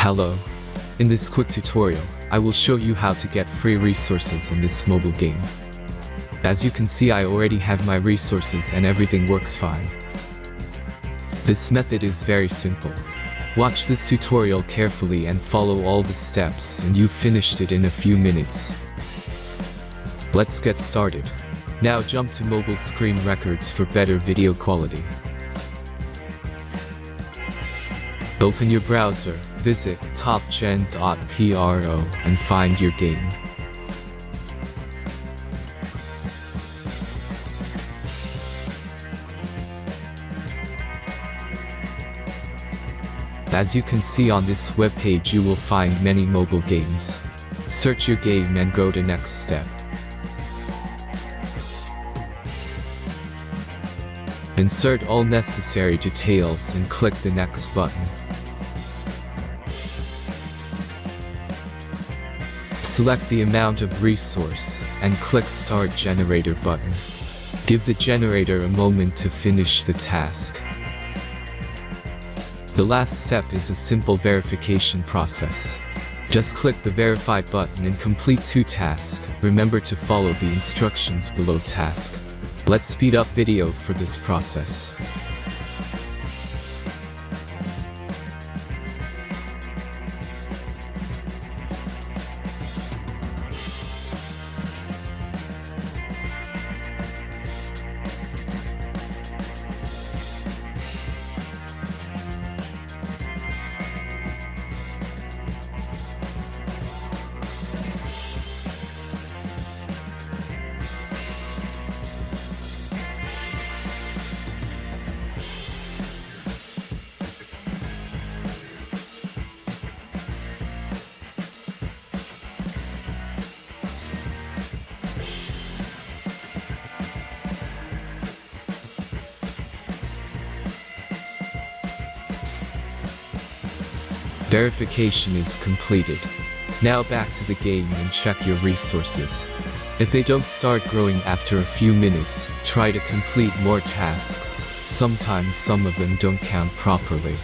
Hello. In this quick tutorial, I will show you how to get free resources in this mobile game. As you can see, I already have my resources and everything works fine. This method is very simple. Watch this tutorial carefully and follow all the steps and you've finished it in a few minutes. Let's get started. Now jump to mobile screen records for better video quality. Open your browser, visit topgen.pro and find your game. As you can see on this web page, you will find many mobile games. Search your game and go to next step. Insert all necessary details and click the next button. Select the amount of resource and click Start Generator button. Give the generator a moment to finish the task. The last step is a simple verification process. Just click the Verify button and complete 2 tasks. Remember to follow the instructions below task. Let's speed up video for this process. Verification is completed. Now back to the game and check your resources. If they don't start growing after a few minutes, try to complete more tasks. Sometimes some of them don't count properly.